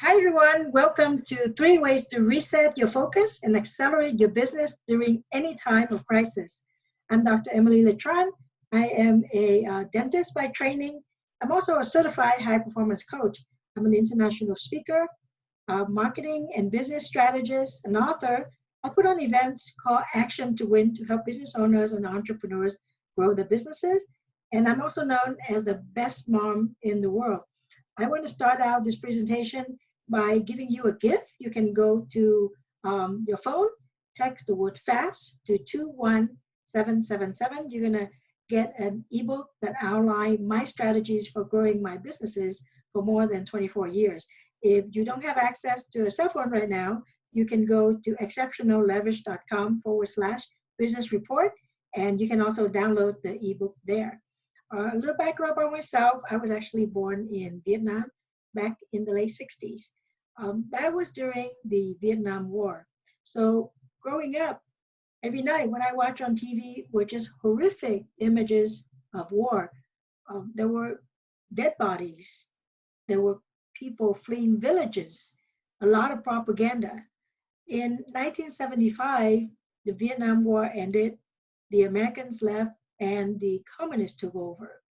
Hi, everyone. Welcome to 3 Ways to Reset Your Focus and Accelerate Your Business During Any Time of Crisis. I'm Dr. Emily Letran. I am a dentist by training. I'm also a certified high performance coach. I'm an international speaker, marketing and business strategist, an author. I put on events called Action to Win to help business owners and entrepreneurs grow their businesses. And I'm also known as the best mom in the world. I want to start out this presentation by giving you a gift. You can go to your phone, text the word FAST to 21777. You're going to get an ebook that outlines my strategies for growing my businesses for more than 24 years. If you don't have access to a cell phone right now, you can go to exceptionalleverage.com/business report, and you can also download the ebook there. A little background about myself. I was actually born in Vietnam back in the late 60s. That was during the Vietnam War. So growing up, every night when I watch on TV were just horrific images of war. There were dead bodies. There were people fleeing villages, a lot of propaganda. In 1975, the Vietnam War ended, the Americans left, and the communists took over.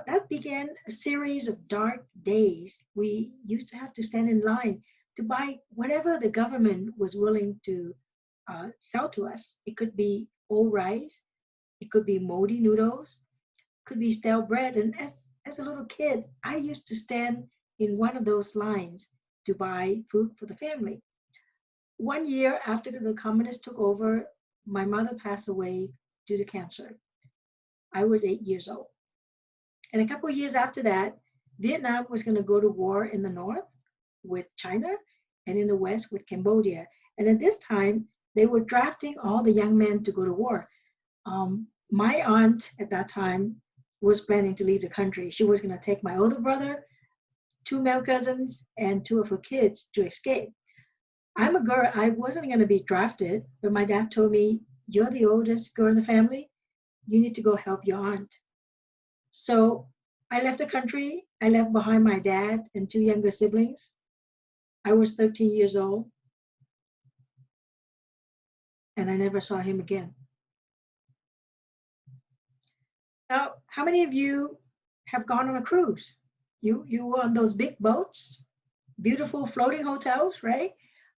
That began a series of dark days. We used to have to stand in line to buy whatever the government was willing to sell to us. It could be old rice, it could be moldy noodles, it could be stale bread. And as a little kid, I used to stand in one of those lines to buy food for the family. 1 year after the communists took over, my mother passed away due to cancer. I was 8 years old. And a couple of years after that, Vietnam was going to go to war in the north with China and in the west with Cambodia. And at this time, they were drafting all the young men to go to war. My aunt at that time was planning to leave the country. She was going to take my older brother, 2 male cousins, and 2 of her kids to escape. I'm a girl. I wasn't going to be drafted, but my dad told me, "You're the oldest girl in the family. You need to go help your aunt." So I left the country. I left behind my dad and 2 younger siblings. I was 13 years old, and I never saw him again. Now, how many of you have gone on a cruise? You were on those big boats, beautiful floating hotels, right?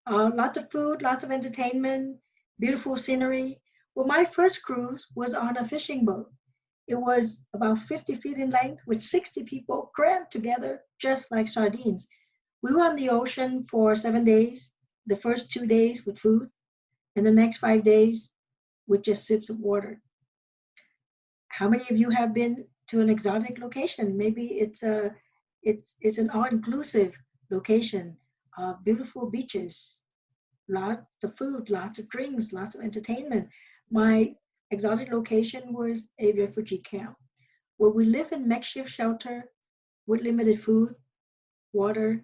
Lots of food, lots of entertainment, beautiful scenery. Well, my first cruise was on a fishing boat. It was about 50 feet in length with 60 people crammed together, just like sardines. We were on the ocean for 7 days, the first 2 days with food, and the next 5 days with just sips of water. How many of you have been to an exotic location? Maybe it's an all-inclusive location, beautiful beaches, lots of food, lots of drinks, lots of entertainment. My exotic location was a refugee camp where we live in makeshift shelter with limited food, water,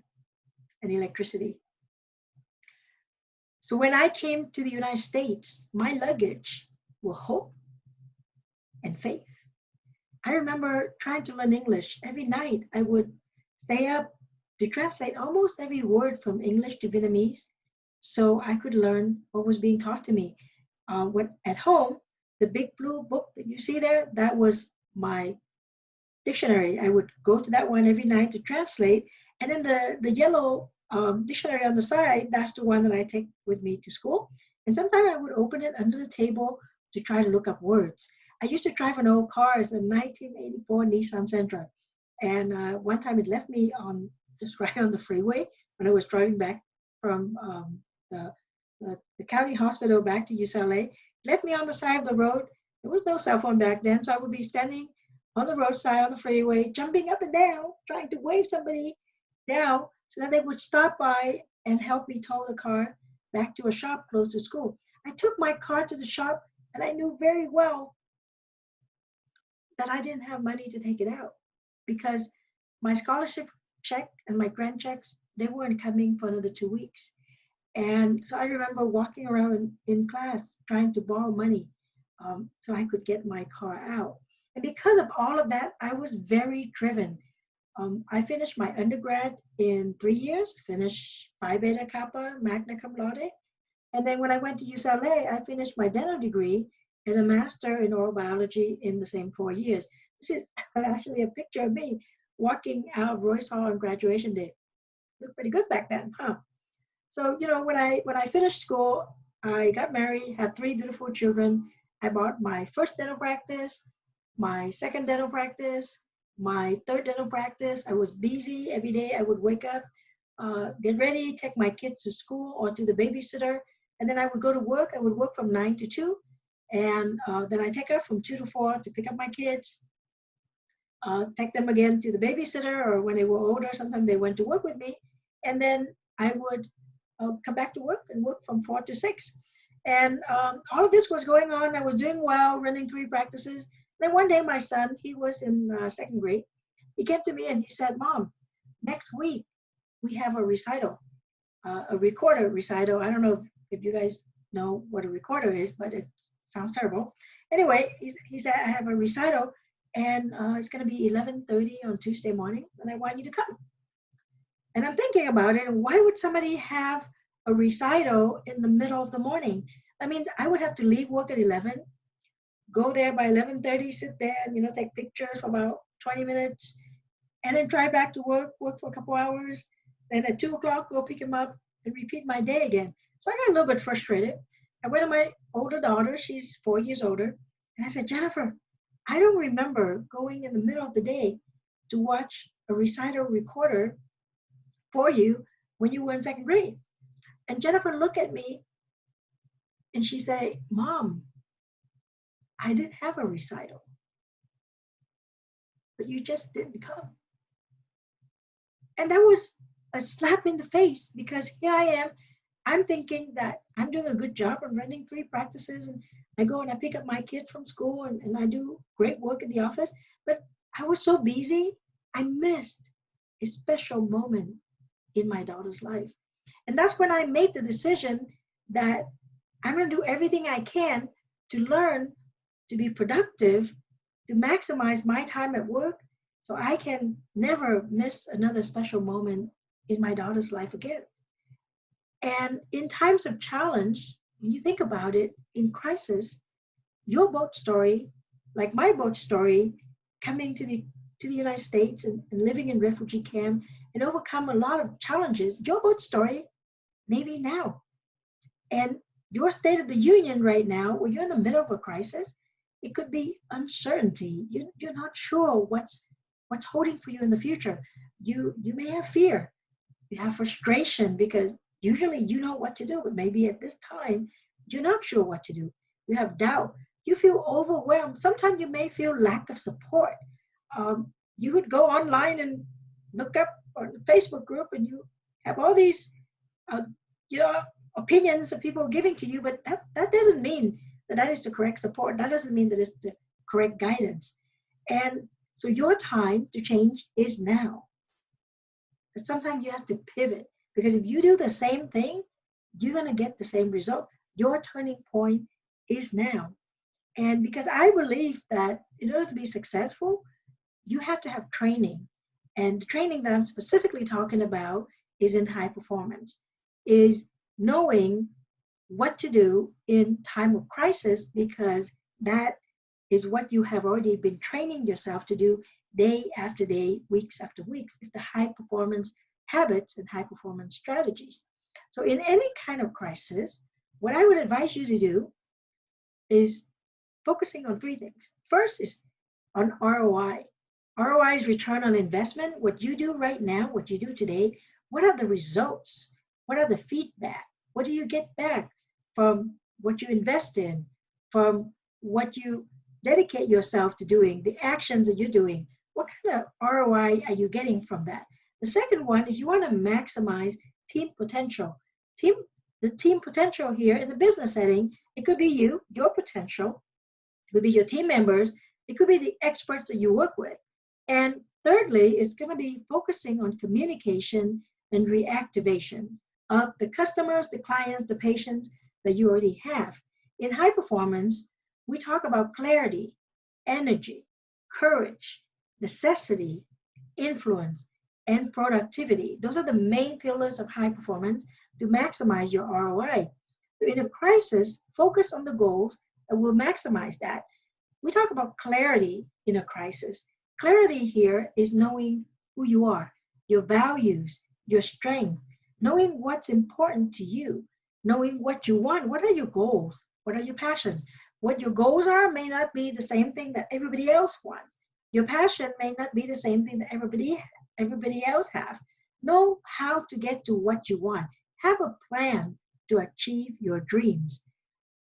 and electricity. So when I came to the United States, my luggage were hope and faith. I remember trying to learn English. Every night I would stay up to translate almost every word from English to Vietnamese so I could learn what was being taught to me. At home, the big blue book that you see there, that was my dictionary. I would go to that one every night to translate. And then the yellow dictionary on the side, that's the one that I take with me to school. And sometimes I would open it under the table to try to look up words. I used to drive an old car. It's a 1984 Nissan Sentra. And one time it left me just right on the freeway when I was driving back from the county hospital back to UCLA. Left me on the side of the road. There was no cell phone back then, so I would be standing on the roadside on the freeway, jumping up and down, trying to wave somebody down so that they would stop by and help me tow the car back to a shop close to school. I took my car to the shop, and I knew very well that I didn't have money to take it out because my scholarship check and my grant checks, they weren't coming for another 2 weeks. And so I remember walking around in class trying to borrow money so I could get my car out. And because of all of that, I was very driven. I finished my undergrad in 3 years, finished Phi Beta Kappa, magna cum laude. And then when I went to UCLA, I finished my dental degree and a master in oral biology in the same 4 years. This is actually a picture of me walking out of Royce Hall on graduation day. Looked pretty good back then, huh? So, when I finished school, I got married, had 3 beautiful children. I bought my first dental practice, my second dental practice, my third dental practice. I was busy every day. I would wake up, get ready, take my kids to school or to the babysitter, and then I would go to work. I would work from 9 to 2, and then I take her from 2 to 4 to pick up my kids, take them again to the babysitter, or when they were older, sometimes they went to work with me, and then I would come back to work and work from 4 to 6. And all of this was going on. I was doing well, running 3 practices. Then one day, my son, he was in 2nd grade, he came to me and he said, "Mom, next week we have a recital, a recorder recital." I don't know if you guys know what a recorder is, but it sounds terrible. Anyway, he said, "I have a recital, and it's going to be 11:30 on Tuesday morning, and I want you to come." And I'm thinking about it, and why would somebody have a recital in the middle of the morning? I mean, I would have to leave work at 11, go there by 11:30, sit there, and take pictures for about 20 minutes, and then drive back to work for a couple hours. Then at 2 o'clock, go pick him up and repeat my day again. So I got a little bit frustrated. I went to my older daughter, she's 4 years older, and I said, "Jennifer, I don't remember going in the middle of the day to watch a recital recorder for you when you were in 2nd grade." And Jennifer looked at me and she said, "Mom, I did have a recital, but you just didn't come." And that was a slap in the face, because here I am. I'm thinking that I'm doing a good job of running 3 practices, and I go and I pick up my kids from school, and I do great work in the office. But I was so busy, I missed a special moment in my daughter's life. And that's when I made the decision that I'm going to do everything I can to learn to be productive, to maximize my time at work, so I can never miss another special moment in my daughter's life again. And in times of challenge, when you think about it, in crisis, your boat story, like my boat story, coming to the United States and living in refugee camp and overcome a lot of challenges, your boat story maybe now. And your state of the union right now, when you're in the middle of a crisis, it could be uncertainty. You're not sure what's holding for you in the future. You may have fear. You have frustration, because usually you know what to do, but maybe at this time, you're not sure what to do. You have doubt. You feel overwhelmed. Sometimes you may feel lack of support. You would go online and look up on the Facebook group, and you have all these, opinions that people are giving to you, but that doesn't mean that is the correct support. That doesn't mean that it's the correct guidance. And so your time to change is now. But sometimes you have to pivot, because if you do the same thing, you're going to get the same result. Your turning point is now. And because I believe that in order to be successful, you have to have training. And the training that I'm specifically talking about is in high performance, is knowing what to do in time of crisis, because that is what you have already been training yourself to do day after day, weeks after weeks. It's the high performance habits and high performance strategies. So in any kind of crisis, what I would advise you to do is focusing on 3 things. First is on ROI. ROI is return on investment. What you do right now, what you do today, what are the results? What are the feedback? What do you get back from what you invest in, from what you dedicate yourself to doing, the actions that you're doing? What kind of ROI are you getting from that? The second one is you want to maximize team potential. The team potential here in the business setting, it could be you, your potential. It could be your team members. It could be the experts that you work with. And thirdly, it's going to be focusing on communication and reactivation of the customers, the clients, the patients that you already have. In high performance, we talk about clarity, energy, courage, necessity, influence, and productivity. Those are the main pillars of high performance to maximize your ROI. So in a crisis, focus on the goals and will maximize that. We talk about clarity in a crisis. Clarity here is knowing who you are, your values, your strength, knowing what's important to you, knowing what you want. What are your goals? What are your passions? What your goals are may not be the same thing that everybody else wants. Your passion may not be the same thing that everybody else have. Know how to get to what you want. Have a plan to achieve your dreams.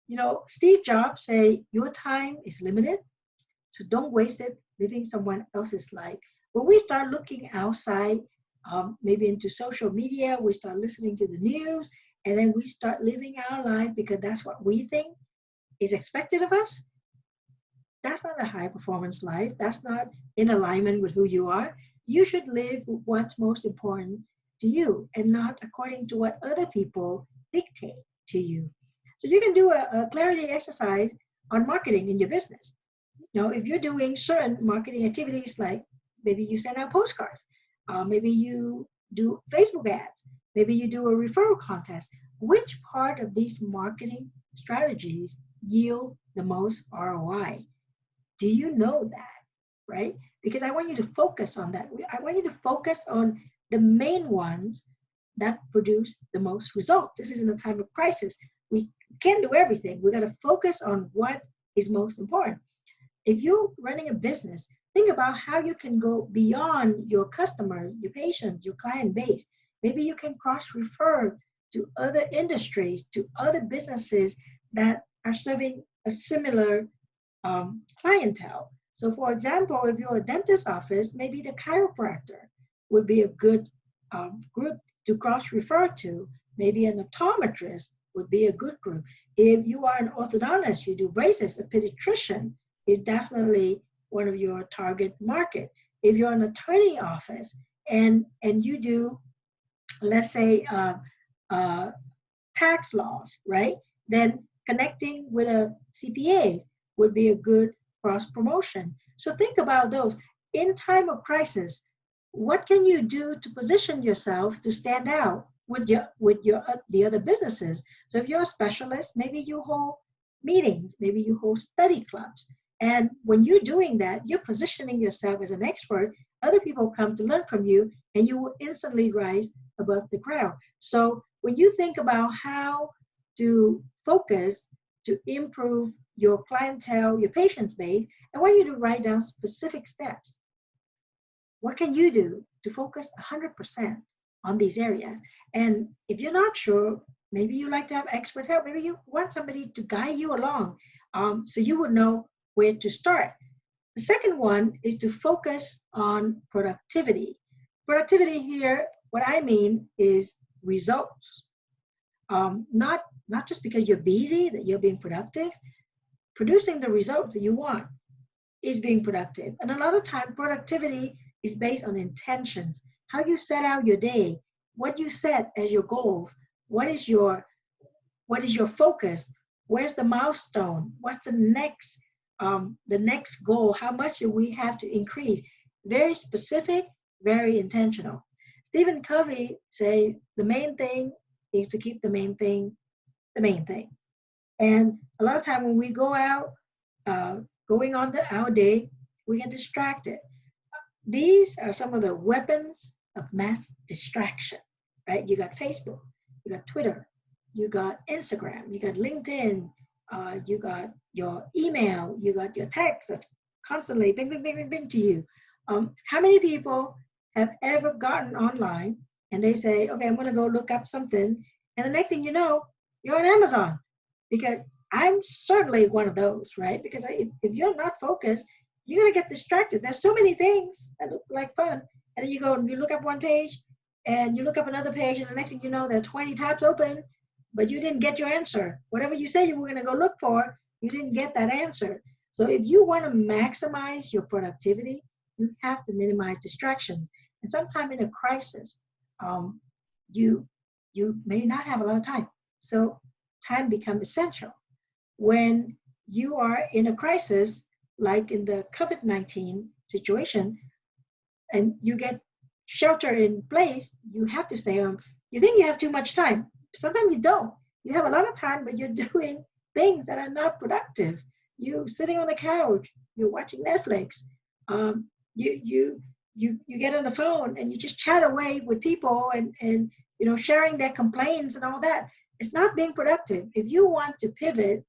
You know, Steve Jobs say your time is limited, so don't waste it living someone else's life. When we start looking outside, maybe into social media, we start listening to the news, and then we start living our life because that's what we think is expected of us. That's not a high performance life. That's not in alignment with who you are. You should live what's most important to you and not according to what other people dictate to you. So you can do a clarity exercise on marketing in your business. You know, if you're doing certain marketing activities, like maybe you send out postcards, maybe you do Facebook ads, maybe you do a referral contest, which part of these marketing strategies yield the most ROI? Do you know that, right? Because I want you to focus on that. I want you to focus on the main ones that produce the most results. This is in a time of crisis. We can't do everything. We got to focus on what is most important. If you're running a business, think about how you can go beyond your customers, your patients, your client base. Maybe you can cross-refer to other industries, to other businesses that are serving a similar clientele. So for example, if you're a dentist office, maybe the chiropractor would be a good group to cross-refer to. Maybe an optometrist would be a good group. If you are an orthodontist, you do braces, a pediatrician is definitely one of your target market. If you're an attorney office and you do, let's say, tax laws, right? Then connecting with a CPA would be a good cross promotion. So think about those. In time of crisis, what can you do to position yourself to stand out with the other businesses? So if you're a specialist, maybe you hold meetings, maybe you hold study clubs. And when you're doing that, you're positioning yourself as an expert. Other people come to learn from you, and you will instantly rise above the crowd. So when you think about how to focus to improve your clientele, your patient base, I want you to write down specific steps. What can you do to focus 100% on these areas? And if you're not sure, maybe you like to have expert help. Maybe you want somebody to guide you along, so you would know where to start. The second one is to focus on productivity. Productivity here, what I mean is results. Not just because you're busy that you're being productive. Producing the results that you want is being productive. And a lot of time, productivity is based on intentions. How you set out your day, what you set as your goals, what is your focus, where's the milestone, what's the next goal, how much do we have to increase? Very specific, very intentional. Stephen Covey says the main thing is to keep the main thing the main thing. And a lot of time when we go out, going on our day, we get distracted. These are some of the weapons of mass distraction, right? You got Facebook, you got Twitter, you got Instagram, you got LinkedIn, you got your email, you got your text that's constantly bing, bing, bing, bing, bing to you. How many people have ever gotten online and they say, okay, I'm going to go look up something, and the next thing you know, you're on Amazon? Because I'm certainly one of those, right? Because if you're not focused, you're going to get distracted. There's so many things that look like fun, and then you go and you look up one page, and you look up another page, and the next thing you know, there are 20 tabs open, but you didn't get your answer. Whatever you said you were going to go look for, you didn't get that answer. So if you want to maximize your productivity, you have to minimize distractions. And sometime in a crisis, you may not have a lot of time. So time becomes essential. When you are in a crisis, like in the COVID-19 situation, and you get shelter in place, you have to stay home. You think you have too much time. Sometimes you don't. You have a lot of time, but you're doing things that are not productive. You sitting on the couch, you're watching Netflix. Um, you get on the phone and you just chat away with people and sharing their complaints and all that. It's not being productive. If you want to pivot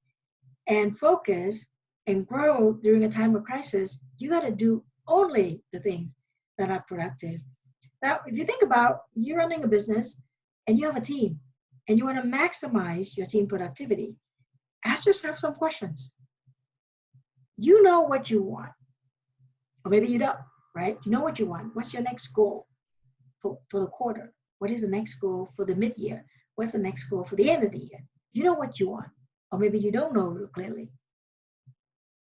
and focus and grow during a time of crisis, you got to do only the things that are productive. Now, if you think about you running a business and you have a team and you want to maximize your team productivity, ask yourself some questions. You know what you want, or maybe you don't, right? You know what you want. What's your next goal for the quarter? What is the next goal for the mid-year? What's the next goal for the end of the year? You know what you want, or maybe you don't know clearly.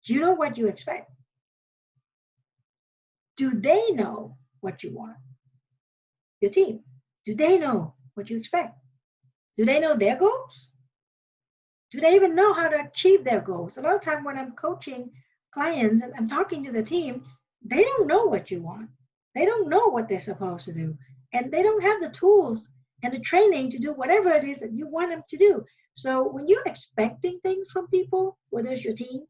Do you know what you expect? Do they know what you want? Your team, do they know what you expect? Do they know their goals? Do they even know how to achieve their goals? A lot of time when I'm coaching clients and I'm talking to the team, they don't know what you want. They don't know what they're supposed to do. And they don't have the tools and the training to do whatever it is that you want them to do. So when you're expecting things from people, whether it's your team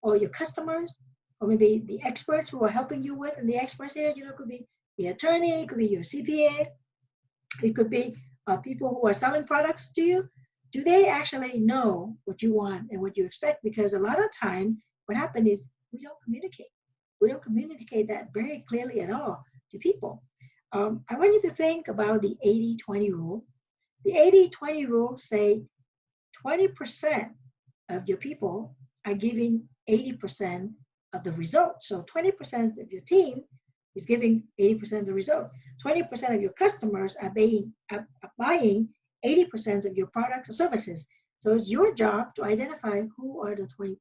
or your customers, or maybe the experts who are helping you with, and the experts here, could be the attorney, it could be your CPA, it could be people who are selling products to you. Do they actually know what you want and what you expect? Because a lot of times what happens is we don't communicate. We don't communicate that very clearly at all to people. I want you to think about the 80-20 rule. The 80-20 rule say 20% of your people are giving 80% of the result. So 20% of your team is giving 80% of the result. 20% of your customers are buying 80% of your products or services. So it's your job to identify who are the 20%.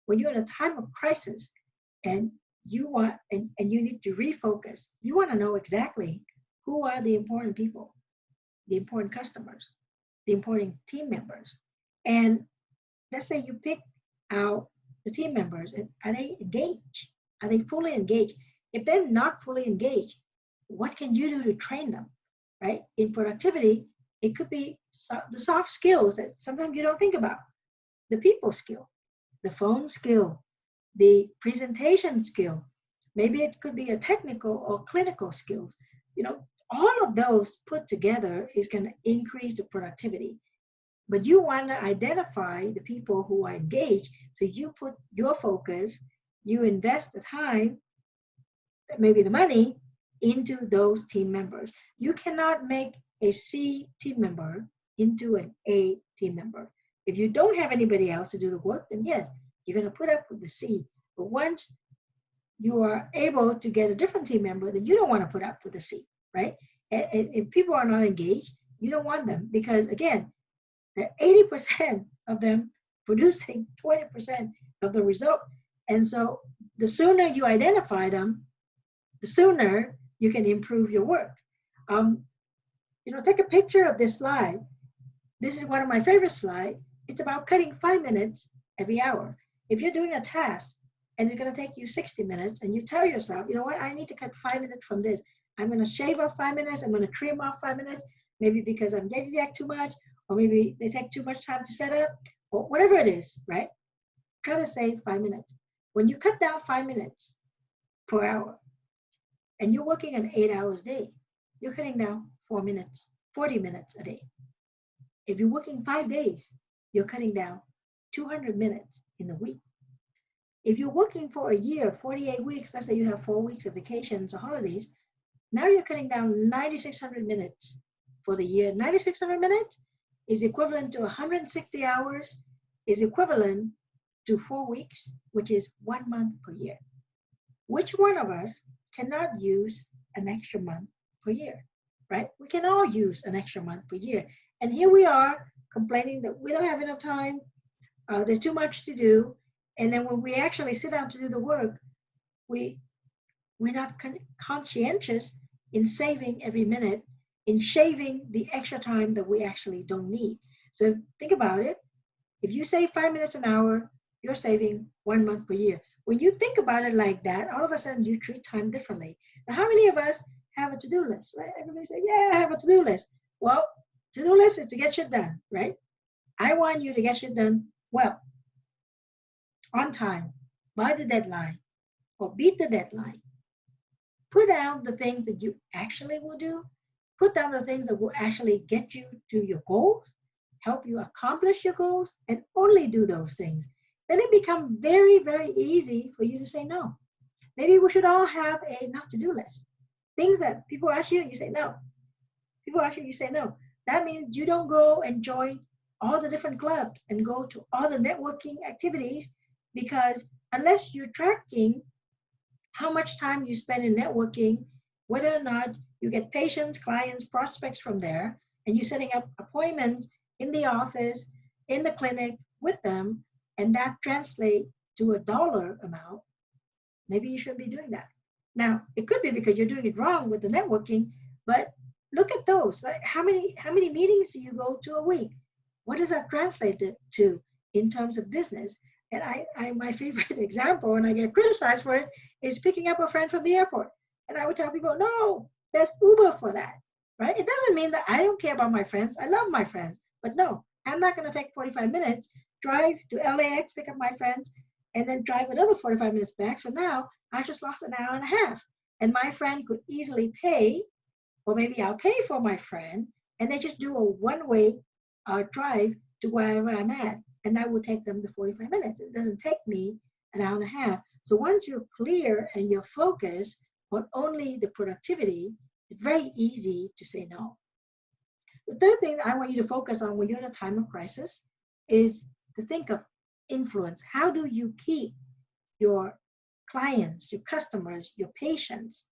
When you're in a time of crisis and you want and you need to refocus, you want to know exactly who are the important people, the important customers, the important team members. And let's say you pick out the team members, and are they engaged? Are they fully engaged? If they're not fully engaged, what can you do to train them, right? In productivity, it could be the soft skills that sometimes you don't think about. The people skill, the phone skill, the presentation skill. Maybe it could be a technical or clinical skills. All of those put together is going to increase the productivity. But you want to identify the people who are engaged. So you put your focus, you invest the time, maybe the money, into those team members. You cannot make a C team member into an A team member. If you don't have anybody else to do the work, then yes, you're going to put up with the C. But once you are able to get a different team member, then you don't want to put up with the C, right? And if people are not engaged, you don't want them because, again, they're 80% of them producing 20% of the result. And so the sooner you identify them, the sooner you can improve your work. Take a picture of this slide. This is one of my favorite slides. It's about cutting 5 minutes every hour. If you're doing a task and it's going to take you 60 minutes and you tell yourself, you know what, I need to cut 5 minutes from this. I'm going to shave off 5 minutes. I'm going to trim off 5 minutes, maybe because I'm yak too much, or maybe they take too much time to set up, or whatever it is, right? Try to save 5 minutes. When you cut down 5 minutes per hour, and you're working an 8 hours a day, you're cutting down 40 minutes a day. If you're working 5 days, you're cutting down 200 minutes in a week. If you're working for a year, 48 weeks, let's say you have 4 weeks of vacations or holidays, now you're cutting down 9,600 minutes for the year. 9,600 minutes is equivalent to 160 hours, is equivalent to 4 weeks, which is 1 month per year. Which one of us cannot use an extra month per year, right? We can all use an extra month per year. And here we are complaining that we don't have enough time, there's too much to do. And then when we actually sit down to do the work, we're not conscientious in saving every minute, in shaving the extra time that we actually don't need. So think about it. If you save 5 minutes an hour, you're saving 1 month per year. when you think about it like that, all of a sudden you treat time differently. Now, how many of us have a to-do list, right? Everybody say, yeah, I have a to-do list. Well, to-do list is to get shit done, right? I want you to get shit done well, on time, by the deadline, or beat the deadline. Put down the things that you actually will do. Put down the things that will actually get you to your goals, help you accomplish your goals, and only do those things. Then it becomes very, very easy for you to say no. Maybe we should all have a not to do list. Things that people ask you and you say no. People ask you, you say no. That means you don't go and join all the different clubs and go to all the networking activities, because unless you're tracking how much time you spend in networking, whether or not you get patients, clients, prospects from there, and you're setting up appointments in the office, in the clinic with them, and that translates to a dollar amount, maybe you shouldn't be doing that. Now, it could be because you're doing it wrong with the networking, but look at those. Like how many meetings do you go to a week? What does that translate to in terms of business? And I my favorite example, and I get criticized for it, is picking up a friend from the airport. And I would tell people, no, there's Uber for that, right? It doesn't mean that I don't care about my friends. I love my friends, but no, I'm not going to take 45 minutes, drive to LAX, pick up my friends, and then drive another 45 minutes back. So now I just lost an hour and a half. And my friend could easily pay, or maybe I'll pay for my friend, and they just do a one-way drive to wherever I'm at. And that will take them the 45 minutes. It doesn't take me an hour and a half. So once you're clear and you're focused on only the productivity, it's very easy to say no. The third thing that I want you to focus on when you're in a time of crisis is to think of influence. How do you keep your clients, your customers, your patients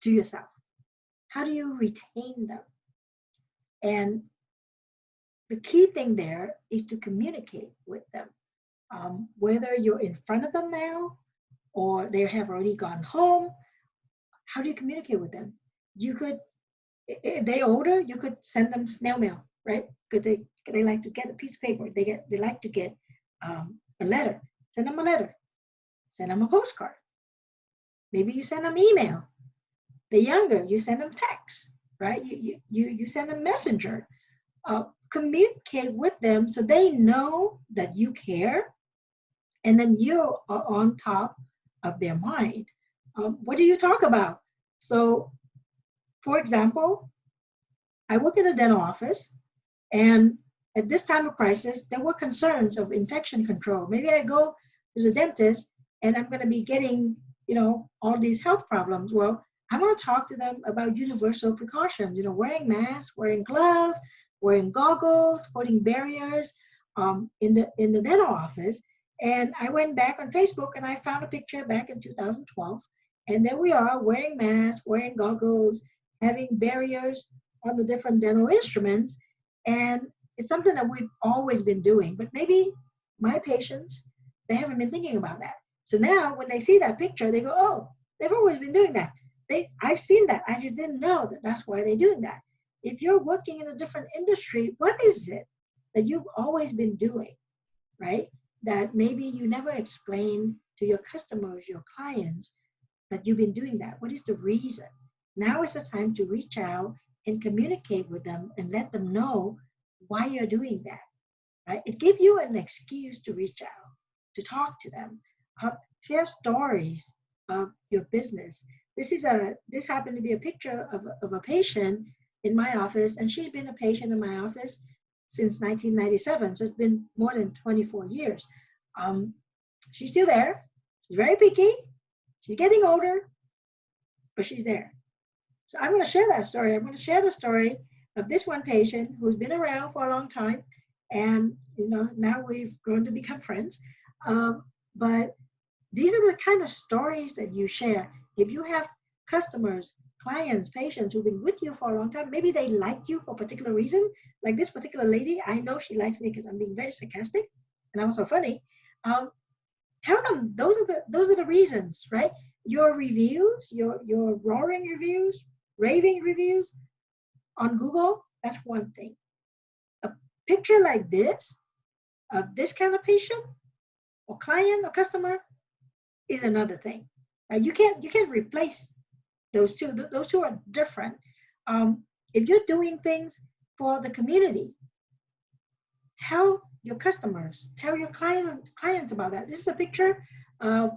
to yourself? How do you retain them? And the key thing there is to communicate with them. Whether you're in front of them now or they have already gone home, how do you communicate with them? You could, if they're older, you could send them snail mail, right? Because they like to get a piece of paper. They like to get a letter. Send them a letter. Send them a postcard. Maybe you send them email. The younger, you send them text, right? You send them messenger. Communicate with them so they know that you care, and then you are on top of their mind. What do you talk about? So, for example, I work in a dental office, and at this time of crisis, there were concerns of infection control. Maybe I go to the dentist and I'm going to be getting, all these health problems. Well, I want to talk to them about universal precautions, wearing masks, wearing gloves, wearing goggles, putting barriers in the dental office. And I went back on Facebook and I found a picture back in 2012. And there we are wearing masks, wearing goggles, having barriers on the different dental instruments. And it's something that we've always been doing. But maybe my patients, they haven't been thinking about that. So now when they see that picture, they go, oh, they've always been doing that. I've seen that. I just didn't know that that's why they're doing that. If you're working in a different industry, what is it that you've always been doing, right? That maybe you never explain to your customers, your clients, that you've been doing that. What is the reason? Now is the time to reach out and communicate with them and let them know why you're doing that, right? It gives you an excuse to reach out, to talk to them, share stories of your business. This happened to be a picture of a patient in my office, and she's been a patient in my office since 1997, so it's been more than 24 years. She's still there. She's very picky. She's getting older, but she's there. So I'm going to share that story. I'm going to share the story of this one patient who's been around for a long time, and now we've grown to become friends. But these are the kind of stories that you share. If you have customers, clients, patients who've been with you for a long time, maybe they like you for a particular reason. Like this particular lady, I know she likes me because I'm being very sarcastic and I'm so funny. Tell them those are the reasons, right? Your reviews, your roaring reviews, raving reviews on Google, that's one thing. A picture like this of this kind of patient, or client or customer is another thing. Right? You can't replace those two. Those two are different. If you're doing things for the community, tell your customers, tell your clients about that. This is a picture of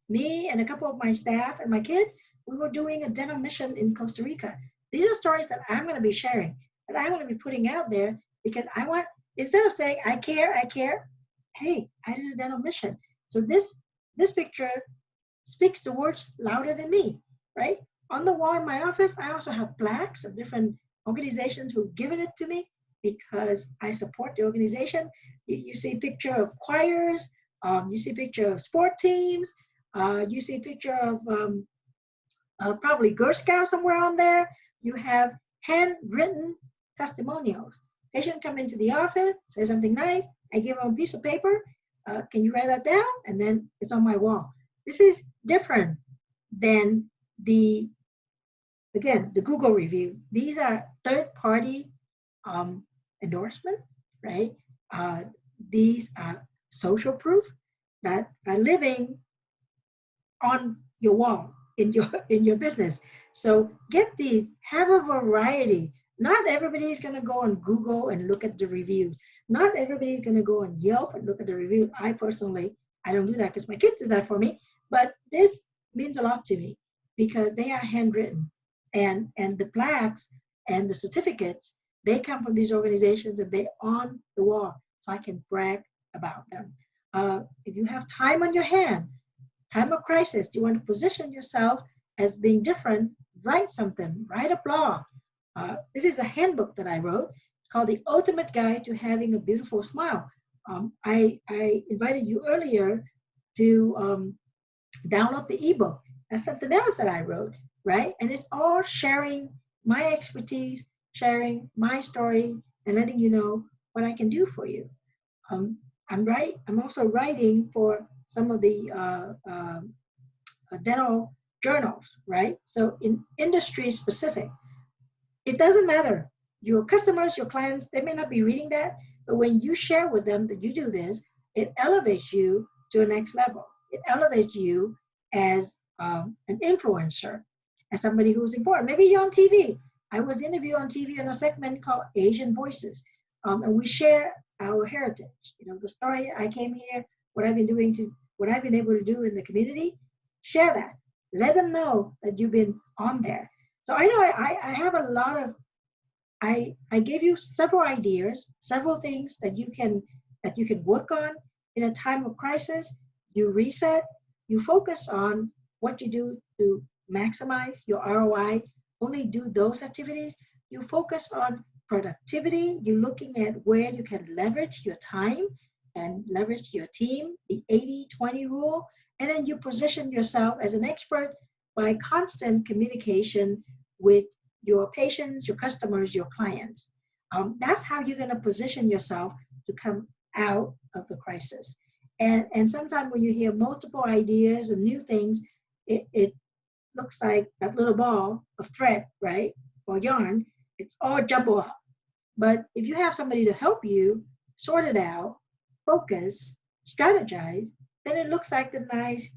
me and a couple of my staff and my kids. We were doing a dental mission in Costa Rica. These are stories that I'm going to be sharing, that I'm going to be putting out there, because I want, instead of saying I care, hey, I did a dental mission. So this picture speaks the words louder than me, right? On the wall in my office, I also have plaques of different organizations who've given it to me because I support the organization. You see a picture of choirs, you see a picture of sport teams, you see a picture of probably Girl Scout somewhere on there. You have handwritten testimonials. Patient come into the office, say something nice, I give them a piece of paper, can you write that down? And then it's on my wall. This is different than again, the Google review. These are third-party endorsement, right? These are social proof that are living on your wall in your business. So get these, have a variety. Not everybody is going to go on Google and look at the reviews. Not everybody is going to go on Yelp and look at the reviews. I personally, I don't do that because my kids do that for me. But this means a lot to me because they are handwritten, and the plaques and the certificates, they come from these organizations and they're on the wall, so I can brag about them. If you have time on your hand, time of crisis, you want to position yourself as being different, write something, write a blog. This is a handbook that I wrote. It's called The Ultimate Guide to Having a Beautiful Smile. I invited you earlier to download the ebook. That's something else that I wrote, right? And it's all sharing my expertise, sharing my story, and letting you know what I can do for you. I'm also writing for some of the dental journals, right? So in industry specific, it doesn't matter. Your customers, your clients, they may not be reading that, but when you share with them that you do this, it elevates you to a next level. It elevates you as an influencer, as somebody who's important. Maybe you're on TV. I was interviewed on TV in a segment called Asian Voices, and we share our heritage. You know, the story I came here, what I've been able to do in the community. Share that. Let them know that you've been on there. So I know I have a lot of, I gave you several ideas, several things that you can work on in a time of crisis. You reset, you focus on what you do to maximize your ROI, only do those activities. You focus on productivity, you're looking at where you can leverage your time and leverage your team, the 80-20 rule, and then you position yourself as an expert by constant communication with your patients, your customers, your clients. That's how you're going to position yourself to come out of the crisis. And sometimes when you hear multiple ideas and new things, it looks like that little ball of thread, right, or yarn. It's all jumbled up. But if you have somebody to help you sort it out, focus, strategize, then it looks like the nice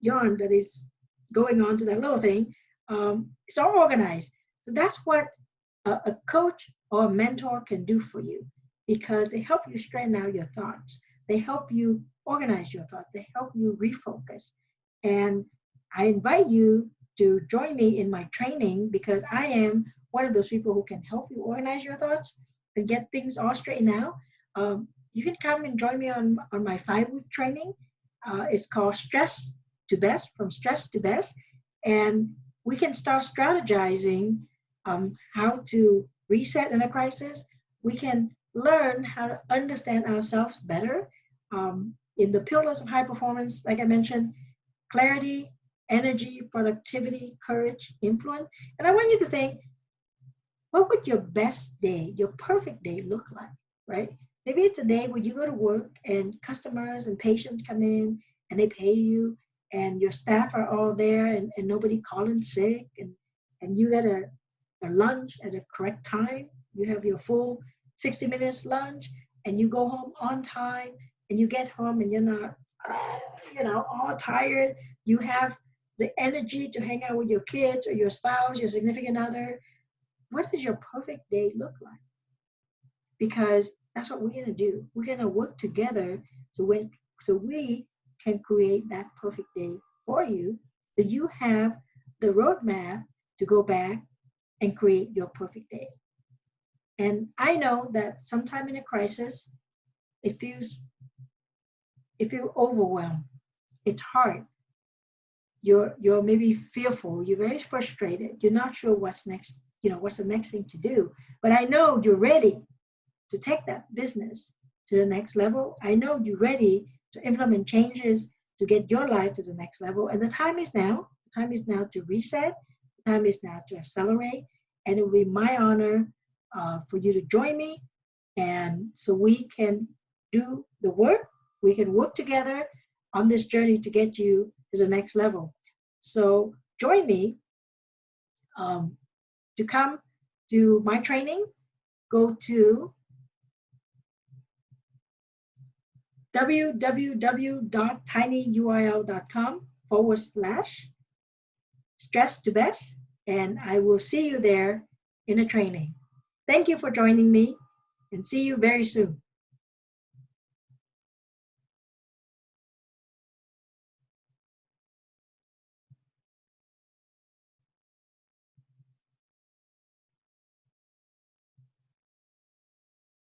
yarn that is going on to that little thing. It's all organized. So that's what a coach or a mentor can do for you, because they help you straighten out your thoughts. They help you organize your thoughts. They help you refocus. And I invite you to join me in my training, because I am one of those people who can help you organize your thoughts and get things all straightened out. You can come and join me on my 5-week training. It's called Stress to Best, from Stress to Best. And we can start strategizing how to reset in a crisis. We can learn how to understand ourselves better. In the pillars of high performance, like I mentioned, clarity, energy, productivity, courage, influence. And I want you to think, what would your best day, your perfect day look like, right? Maybe it's a day where you go to work and customers and patients come in and they pay you, and your staff are all there, and nobody calling sick, and you get a lunch at a correct time. You have your full 60 minutes lunch, and you go home on time. and you get home and you're not, all tired. You have the energy to hang out with your kids or your spouse, your significant other. What does your perfect day look like? Because that's what we're going to do. We're going to work together so we can create that perfect day for you, so you have the roadmap to go back and create your perfect day. And I know that sometime in a crisis, it feels overwhelmed. It's hard. You're maybe fearful. You're very frustrated. You're not sure what's next. What's the next thing to do. But I know you're ready to take that business to the next level. I know you're ready to implement changes to get your life to the next level. And the time is now. The time is now to reset. The time is now to accelerate. And it will be my honor for you to join me. And so we can do the work. We can work together on this journey to get you to the next level. So join me to come to my training. Go to www.tinyurl.com/stress to best, and I will see you there in a training. Thank you for joining me, and see you very soon.